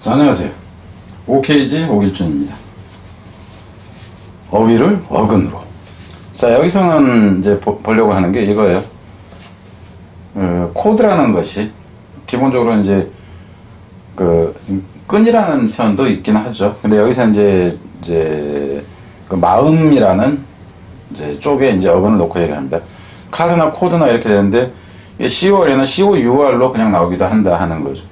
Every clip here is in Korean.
자, 안녕하세요. OKG 오길준입니다. 어휘를 어근으로. 자, 여기서는 이제 보려고 하는 게 이거예요. 코드라는 것이 기본적으로 이제 끈이라는 표현도 있긴 하죠. 근데 여기서 이제 그 마음이라는 이제 쪽에 이제 어근을 놓고 얘기합니다. 카드나 코드나 이렇게 되는데 COR에는 COUR로 그냥 나오기도 한다 하는 거죠.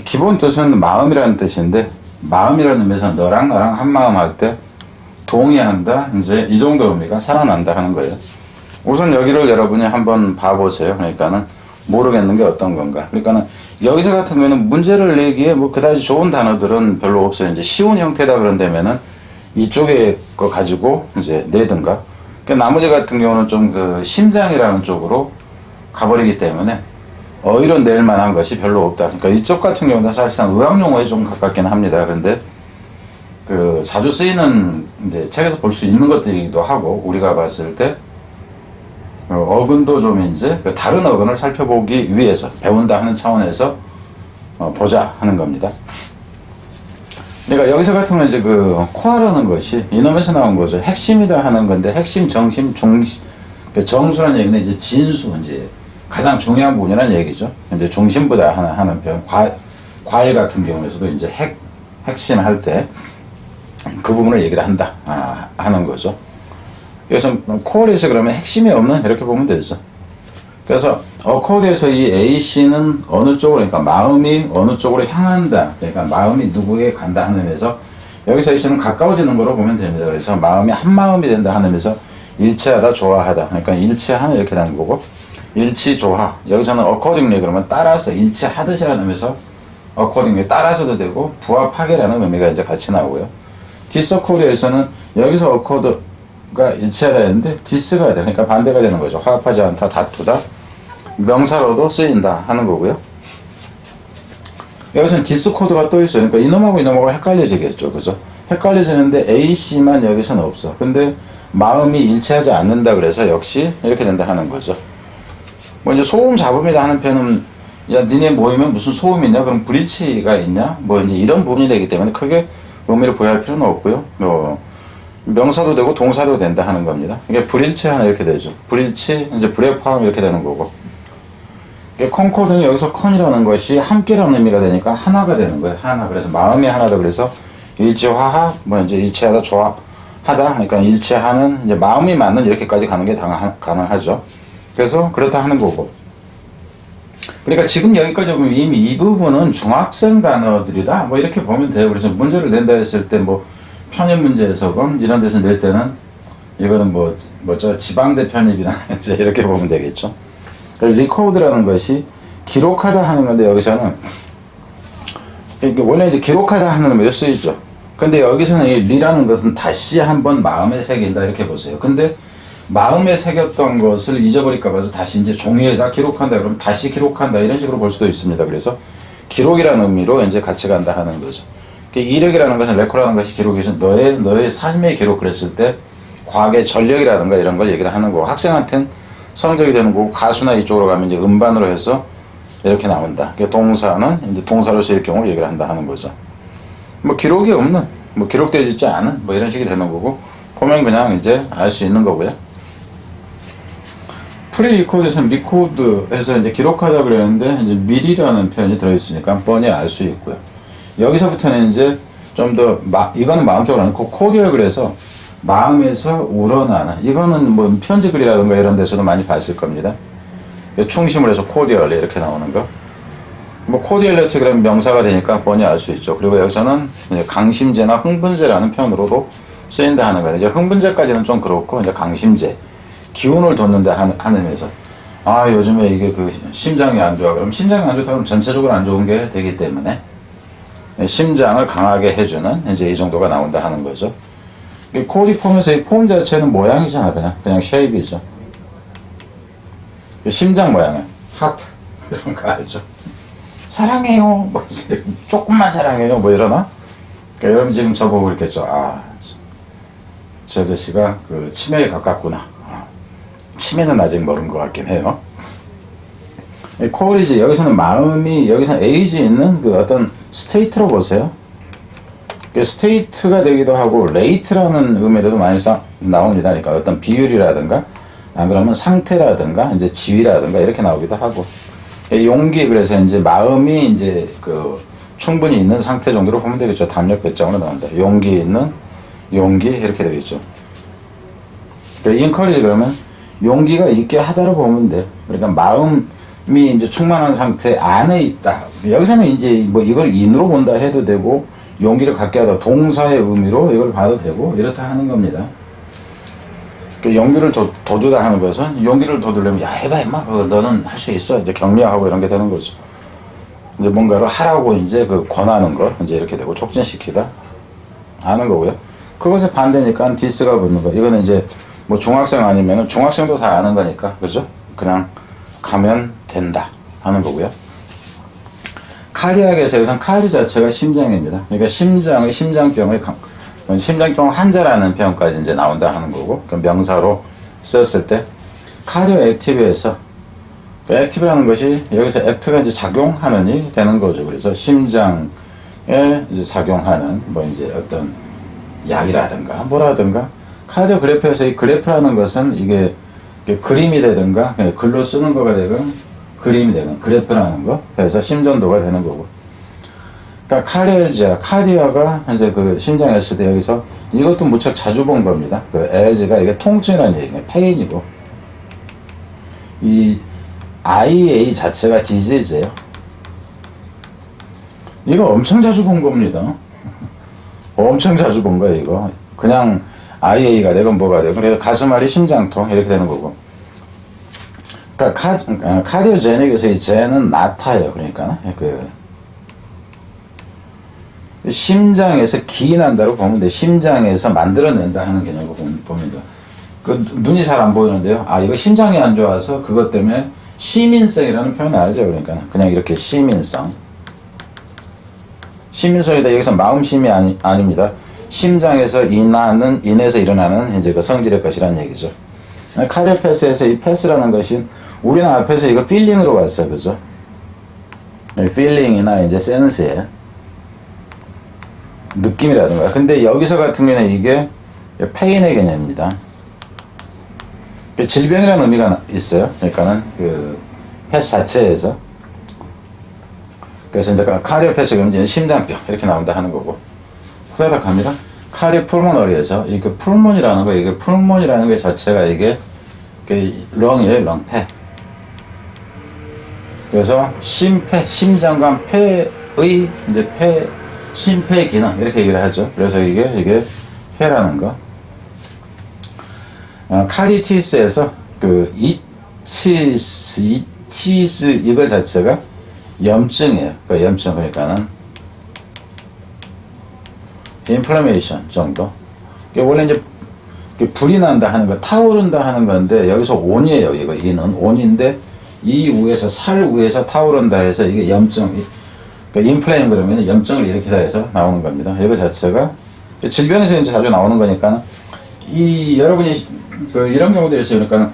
기본 뜻은 마음이라는 뜻인데, 마음이라는 의미에서 너랑 나랑 한 마음 할 때 동의한다, 이제 이 정도 의미가 살아난다 하는 거예요. 우선 여기를 여러분이 한번 봐보세요. 그러니까는 모르겠는 게 어떤 건가. 그러니까는 여기서 같은 경우는 문제를 내기에 뭐 그다지 좋은 단어들은 별로 없어요. 이제 쉬운 형태다 그런다면은 이쪽에 거 가지고 이제 내든가. 그러니까 나머지 같은 경우는 좀 그 심장이라는 쪽으로 가버리기 때문에 어휘로 낼 만한 것이 별로 없다. 그러니까 이쪽 같은 경우는 사실상 의학용어에 좀 가깝긴 합니다. 그런데 그 자주 쓰이는 이제 책에서 볼 수 있는 것들이기도 하고, 우리가 봤을 때 어근도 좀 이제 다른 어근을 살펴보기 위해서 배운다 하는 차원에서 보자 하는 겁니다. 그러니까 여기서 같은 경우는 이제 그 코어라는 것이 이놈에서 나온 거죠. 핵심이다 하는 건데, 핵심, 정심, 중심, 정수라는 얘기는 이제 진수, 이제 가장 중요한 부분이라는 얘기죠. 이제 중심보다 하는 표현. 과일 같은 경우에서도 이제 핵심 할 때 그 부분을 얘기를 한다 하는 거죠. 그래서 코어에서 그러면 핵심이 없는, 이렇게 보면 되죠. 그래서 어코드에서 이 A씨는 어느 쪽으로, 그러니까 마음이 어느 쪽으로 향한다, 그러니까 마음이 누구에게 간다 하는 의미에서 여기서 A씨는 가까워지는 거로 보면 됩니다. 그래서 마음이 한 마음이 된다 하는 의미에서 일치하다, 좋아하다, 그러니까 일치하는, 이렇게 되는 거고, 일치, 조화, 여기서는 accordingly 그러면 따라서, 일치하듯이라는 의미에서 accordingly 따라서도 되고, 부합하게라는 의미가 이제 같이 나오고요. 디스코드에서는 여기서 어코드가 일치하다 했는데 디스가 돼요. 그러니까 반대가 되는 거죠. 화합하지 않다, 다투다, 명사로도 쓰인다 하는 거고요. 여기서는 디스코드가 또 있어요. 그러니까 이놈하고 이놈하고 헷갈려지겠죠. 그죠? 헷갈려지는데 A씨만 여기서는 없어. 근데 마음이 일치하지 않는다 그래서 역시 이렇게 된다 하는 거죠. 뭐 이제 소음 잡음이다 하는 표현은, 야, 니네 모이면 무슨 소음이냐? 그럼 브리치가 있냐? 뭐 이제 이런 부분이 되기 때문에 크게 의미를 부여할 필요는 없고요. 명사도 되고 동사도 된다 하는 겁니다. 이게 불일치 하나 이렇게 되죠. 불일치, 이제 불의 포함 이렇게 되는 거고. 컨코드는 여기서 컨이라는 것이 함께라는 의미가 되니까 하나가 되는 거예요. 하나. 그래서 마음이 하나다. 그래서 일치화합, 뭐 이제 일치하다, 조화하다. 그러니까 일치하는, 이제 마음이 맞는, 이렇게까지 가는 게 가능하죠. 그래서 그렇다 하는 거고. 그러니까 지금 여기까지 보면 이미 이 부분은 중학생 단어들이다, 뭐 이렇게 보면 돼요. 그래서 문제를 낸다 했을 때 뭐 편입 문제에서건 이런 데서 낼 때는 이거는 뭐죠, 지방대 편입이나 이제 이렇게 보면 되겠죠. 리코드라는 것이 기록하다 하는 건데, 여기서는 원래 이제 기록하다 하는 의미로 쓰이죠. 근데 여기서는 이 리라는 것은 다시 한번 마음에 새긴다, 이렇게 보세요. 근데 마음에 새겼던 것을 잊어버릴까 봐서 다시 이제 종이에다 기록한다, 그러면 다시 기록한다, 이런 식으로 볼 수도 있습니다. 그래서 기록이라는 의미로 이제 같이 간다 하는 거죠. 이력이라는 것은, 레코라는 것이 기록이죠. 너의 삶의 기록을 했을 때 과학의 전력이라든가 이런 걸 얘기를 하는 거고, 학생한테는 성적이 되는 거고, 가수나 이쪽으로 가면 이제 음반으로 해서 이렇게 나온다. 동사는 이제 동사로 쓰일 경우를 얘기를 한다 하는 거죠. 뭐 기록이 없는, 뭐 기록되지 않은, 뭐 이런 식이 되는 거고, 보면 그냥 이제 알 수 있는 거고요. 프리리코드에서는 리코드에서 이제 기록하다 그랬는데, 이제 미리라는 표현이 들어있으니까 뻔히 알 수 있고요. 여기서부터는 이제 좀 더, 이거는 마음적으로 하는, 코디얼, 그래서 마음에서 우러나는, 이거는 뭐 편지글이라든가 이런 데서도 많이 봤을 겁니다. 충심을 해서 코디얼 이렇게 나오는 거. 뭐 코디얼리티 그러면 명사가 되니까 뻔히 알 수 있죠. 그리고 여기서는 이제 강심제나 흥분제라는 표현으로도 쓰인다 하는 거예요. 이제 흥분제까지는 좀 그렇고, 이제 강심제, 기운을 돋는다 하는 의미에서, 요즘에 이게 그 심장이 안 좋아. 그럼 심장이 안 좋다 그러면 전체적으로 안 좋은 게 되기 때문에 심장을 강하게 해주는, 이제 이 정도가 나온다 하는 거죠. 코디 폼에서 이 폼 자체는 모양이잖아. 그냥 쉐입이죠. 심장 모양이에요. 하트. 이런 거 알죠? 사랑해요. 뭐, 조금만 사랑해요. 뭐 이러나? 그러니까 여러분 지금 저보고 그랬겠죠. 저 아저씨가 그 치매에 가깝구나. 치매는 아직 모른 것 같긴 해요. 콜이지, 여기서는 마음이, 여기서는 에이지 있는 그 어떤 스테이트로 보세요. 스테이트가 되기도 하고, 레이트라는 의미로도 많이 나옵니다. 그러니까 어떤 비율이라든가, 안 그러면 상태라든가, 이제 지위라든가, 이렇게 나오기도 하고. 용기, 그래서 이제 마음이 이제 그 충분히 있는 상태 정도로 보면 되겠죠. 담력 배짱으로 나온다. 용기 있는, 용기, 이렇게 되겠죠. 인커리지 그러면 용기가 있게 하다로 보면 돼. 그러니까 마음이 이제 충만한 상태 안에 있다. 여기서는 이제 뭐 이걸 인으로 본다 해도 되고, 용기를 갖게 하다 동사의 의미로 이걸 봐도 되고, 이렇다 하는 겁니다. 용기를 더 주다 하는 것은, 용기를 더 주려면, 야, 해봐, 임마. 너는 할 수 있어. 이제 격려하고 이런 게 되는 거죠. 이제 뭔가를 하라고 이제 그 권하는 거, 이제 이렇게 되고, 촉진시키다 하는 거고요. 그것에 반대니까 디스가 붙는 거. 이거는 이제 뭐 중학생 아니면은 중학생도 다 아는 거니까, 그죠? 그냥 가면 된다 하는 거고요. 카디악에서 여기선 카디 자체가 심장입니다. 그러니까 심장병 환자라는 표현까지 이제 나온다 하는 거고, 그 명사로 썼을 때 카디오 액티브에서 그 액티브라는 것이 여기서 액트가 이제 작용하는이 되는 거죠. 그래서 심장에 이제 작용하는 뭐 이제 어떤 약이라든가 뭐라든가, 카디오 그래프에서 이 그래프라는 것은 이게 그림이 되든가 글로 쓰는 거가 되든 그림이 되는 그래프라는 거, 그래서 심전도가 되는 거고. 그러니까 카디아가 이제 그 심장에 있을 때 여기서 이것도 무척 자주 본 겁니다. 그 LG가 이게 통증이라는 얘기예요. 페인이고. 이 IA 자체가 디지즈예요. 이거 엄청 자주 본 겁니다. 엄청 자주 본 거예요, 이거. 그냥 IA가 되건 뭐가 되건, 그래서 가슴앓이 심장통 이렇게 되는 거고. 그러니까 카디오제닉에서 이 제는 나타예요. 그러니까 그 심장에서 기인한다고 보면 돼. 심장에서 만들어낸다 하는 개념으로 보면 돼. 그 눈이 잘 안 보이는데요. 아, 이거 심장이 안 좋아서 그것 때문에 시민성이라는 표현 알죠? 그러니까 그냥 이렇게 시민성. 시민성이다. 여기서 마음심이 아닙니다. 심장에서 인해서 일어나는 이제 그 성질의 것이라는 얘기죠. 카디오 패스에서 이 패스라는 것이 우리는 앞에서 이거 필링으로 봤어요. 그죠? 필링이나 이제 센스에 느낌이라든가. 근데 여기서 같은 경우는 이게 페인의 개념입니다. 질병이라는 의미가 있어요. 그러니까는 그 패스 자체에서. 그래서 이제 카디오 패스 그러면 심장병 이렇게 나온다 하는 거고. 후다닥 갑니다. 카디오 풀모너리에서 이 그 풀몬이라는 거, 이게 풀몬이라는 게 자체가 이게 렁이에요, 렁, 폐. 그래서 심폐, 심장과 폐의 이제 심폐 기능 이렇게 얘기를 하죠. 그래서 이게 폐라는 거. 카디티스에서 그 이티스 이거 자체가 염증이에요. 그 염증, 그러니까는 인플라메이션 정도. 원래 이제 불이 난다 하는 거, 타오른다 하는 건데, 여기서 온이에요. 이거 이는 온인데, 이 위에서 살 위에서 타오른다 해서 이게 염증, 그러니까 인플레임 그러면 염증을 일으키다 해서 나오는 겁니다. 이거 자체가 질병에서 이제 자주 나오는 거니까, 여러분이 이런 경우들이 있어요. 그러니까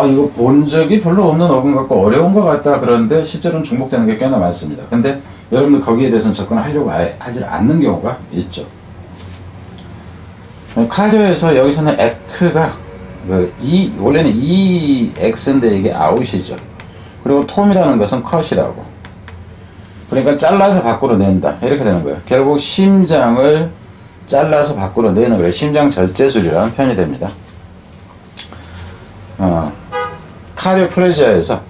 이거 본 적이 별로 없는 어근 같고 어려운 것 같다. 그런데 실제로는 중복되는 게 꽤나 많습니다. 근데 여러분들 거기에 대해서는 접근을 하려고 하지 않는 경우가 있죠. 카디오에서 여기서는 액트가 원래는 EX인데 이게 아웃이죠. 그리고 톰이라는 것은 컷이라고. 그러니까 잘라서 밖으로 낸다. 이렇게 되는 거예요. 결국 심장을 잘라서 밖으로 내는 거예요. 심장 절제술이라는 표현이 됩니다. 카디오 플레지아에서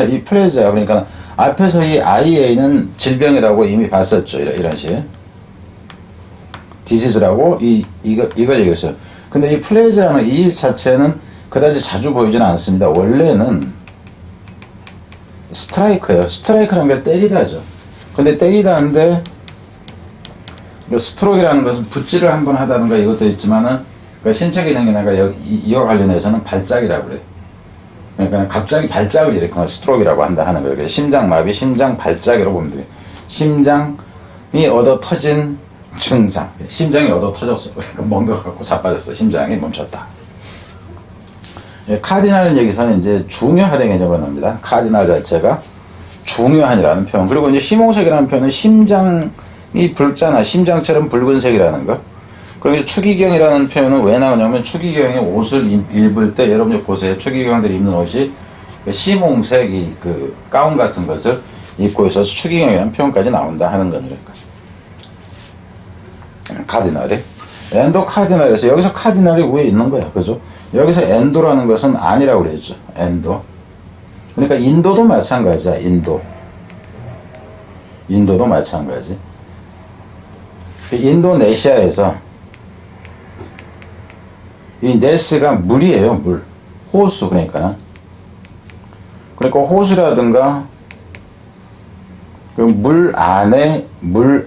이 플레지아, 그러니까 앞에서 이 IA는 질병이라고 이미 봤었죠. 이런 식. 디지즈라고 이걸 얘기했어요. 근데 이 플레지아는 이 자체는 그다지 자주 보이지는 않습니다. 원래는 스트라이크예요. 스트라이크라는 게 때리다죠. 근데 때리다인데 스트로크라는 것은 붓질을 한번 하다든가 이것도 있지만은 신체 기능이나 이와 관련해서는 발작이라고 그래요. 그러니까 갑자기 발작을 일으키는 걸 스트로크라고 한다 하는 거예요. 심장마비, 심장 발작이라고 보면 돼요. 심장이 얻어 터진 증상. 심장이 얻어 터졌어. 그러니까 멍들어갖고 자빠졌어. 심장이 멈췄다. 예, 카디날은 여기서는 이제 중요하다는 개념으로 나옵니다. 카디날 자체가 중요한이라는 표현. 그리고 이제 심홍색이라는 표현은 심장이 붉잖아. 심장처럼 붉은색이라는 거. 그리고 이제 추기경이라는 표현은 왜 나오냐면 추기경이 옷을 입을 때 여러분들 보세요. 추기경들이 입는 옷이 심홍색 그 가운 같은 것을 입고 있어서 추기경이라는 표현까지 나온다 하는 거니까. 카디날이. 엔도 카디날에서 여기서 카디날이 위에 있는 거야. 그죠? 여기서 엔도라는 것은 아니라고 그랬죠. 엔도. 그러니까 인도도 마찬가지야. 인도도 마찬가지. 인도네시아에서 이 네스가 물이에요. 물. 호수 그러니까 호수라든가 그 물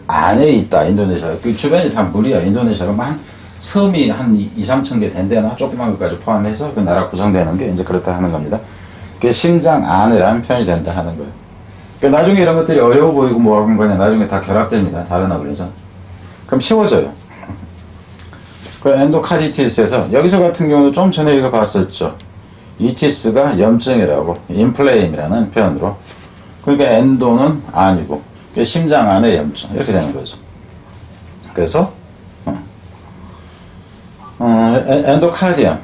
안에 있다. 인도네시아. 그 주변이 다 물이야. 인도네시아가 한 섬이 한 2, 3천 개 된대나 조그만 것까지 포함해서 그 나라 구성되는 게 이제 그렇다 하는 겁니다. 그게 심장 안에라는 표현이 된다 하는 거예요. 그러니까 나중에 이런 것들이 어려워 보이고 뭐 하는 거냐 나중에 다 결합됩니다. 다른 어근에서. 그럼 쉬워져요. 그 엔도카디티스에서 여기서 같은 경우도 좀 전에 이거 봤었죠. 이티스가 염증이라고 인플레임이라는 표현으로. 그러니까 엔도는 아니고 심장 안에 염증 이렇게 되는 거죠. 그래서 엔도카디엄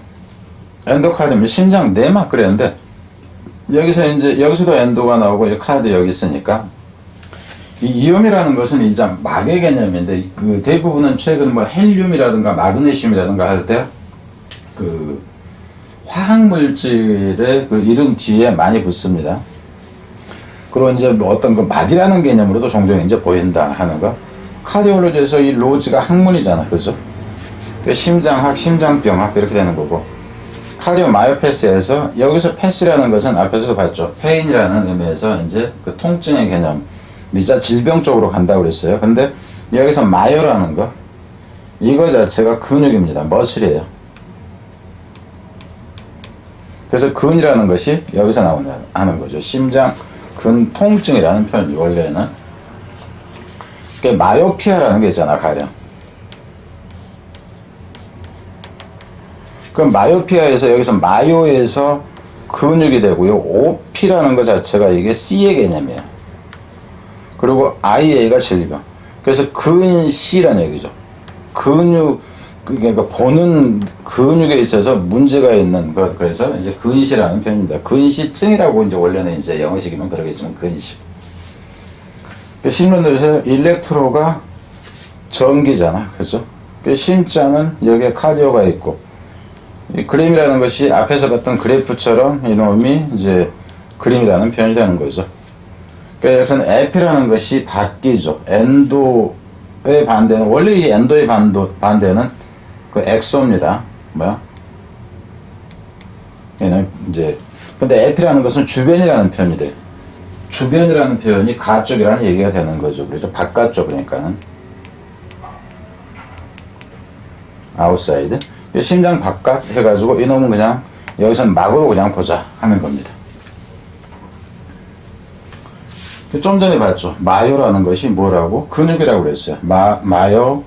심장 내막 그랬는데 여기서도 엔도가 나오고 카드 여기 있으니까 이 이옴이라는 것은 이제 막의 개념인데 그 대부분은 최근 뭐 헬륨이라든가 마그네슘이라든가 할 때 그 화학물질의 그 이름 뒤에 많이 붙습니다. 그리고 이제 뭐 어떤 그 막이라는 개념으로도 종종 이제 보인다 하는 거. 카디올로지에서 이 로즈가 학문이잖아. 그죠? 심장학, 심장병학 이렇게 되는 거고. 카디오마이오패스에서 여기서 패스라는 것은 앞에서도 봤죠. 페인이라는 의미에서 이제 그 통증의 개념. 진짜 질병 쪽으로 간다고 그랬어요. 근데 여기서 마요라는 거. 이거 자체가 근육입니다. 머슬이에요. 그래서 근이라는 것이 여기서 나오는 거죠. 심장 근 통증이라는 표현이 원래는. 마요피아라는 게 있잖아, 가령. 그럼 마요피아에서 여기서 마요에서 근육이 되고요. OP라는 것 자체가 이게 C의 개념이에요. 그리고 IA가 질병. 그래서 근시라는 얘기죠. 그러니까 보는 근육에 있어서 문제가 있는 것. 그래서 이제 근시라는 표현입니다. 근시증이라고 이제 원래는 이제 영어식이면 그러겠지만 근시. 심전도에서 일렉트로가 전기잖아. 그죠? 심자는 여기에 카디오가 있고, 이 그림이라는 것이 앞에서 봤던 그래프처럼 이놈이 이제 그림이라는 표현이 되는 거죠. 그러니까 여기서는 에피라는 것이 바뀌죠. 엔도의 반대는, 원래 이 엔도의 반대는 그 엑소입니다. 뭐야? 얘는 이제, 근데 에피라는 것은 주변이라는 표현이 돼. 주변이라는 표현이 가쪽이라는 얘기가 되는 거죠. 그렇죠? 바깥쪽, 그러니까는. 아웃사이드. 심장 바깥 해가지고 이놈은 그냥 여기서는 막으로 그냥 보자 하는 겁니다. 좀 전에 봤죠. 마요라는 것이 뭐라고? 근육이라고 그랬어요. 마요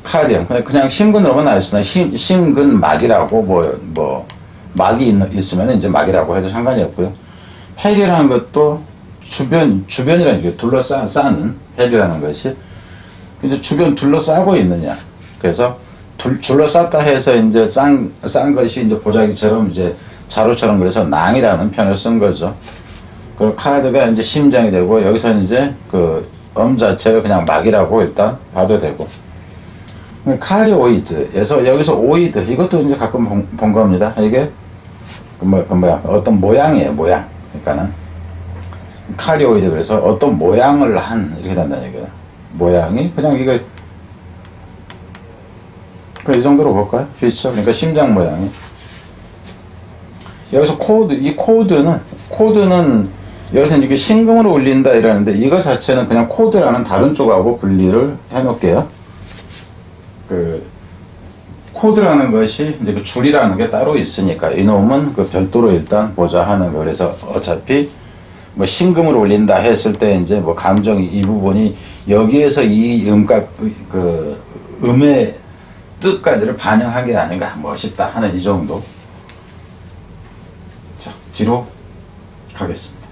카디엄. 그냥 심근으로만 알수는 심근막이라고 막이 있으면 이제 막이라고 해도 상관이 없고요. 헬이라는 것도 주변이라는 게 둘러싸는 헬이라는 것이 이제 주변 둘러싸고 있느냐. 그래서 둘러쌌다 해서 이제 싼 것이 이제 보자기처럼 이제 자루처럼 그래서 낭이라는 표현을 쓴 거죠. 그리고 카드가 이제 심장이 되고 여기서 이제 그 자체를 그냥 막이라고 일단 봐도 되고. 카리오이드에서 여기서 오이드 이것도 이제 가끔 본 겁니다. 이게 어떤 모양이에요. 모양. 그러니까는 카리오이드 그래서 어떤 모양을 한 이렇게 된다는 얘기예요. 모양이 그냥 이거 이 정도로 볼까요? 그렇죠. 그러니까 심장 모양이. 여기서 이 코드는 여기서 이게 심금으로 울린다 이러는데 이거 자체는 그냥 코드라는 다른 쪽하고 분리를 해 놓을게요. 그 코드라는 것이 이제 그 줄이라는 게 따로 있으니까 이놈은 그 별도로 일단 보자 하는 거. 그래서 어차피 뭐 심금을 울린다 했을 때 이제 뭐 감정이 이 부분이 여기에서 이 음각 그 음의 뜻까지를 반영한 게 아닌가 싶다 하는 이 정도. 뒤로 가겠습니다.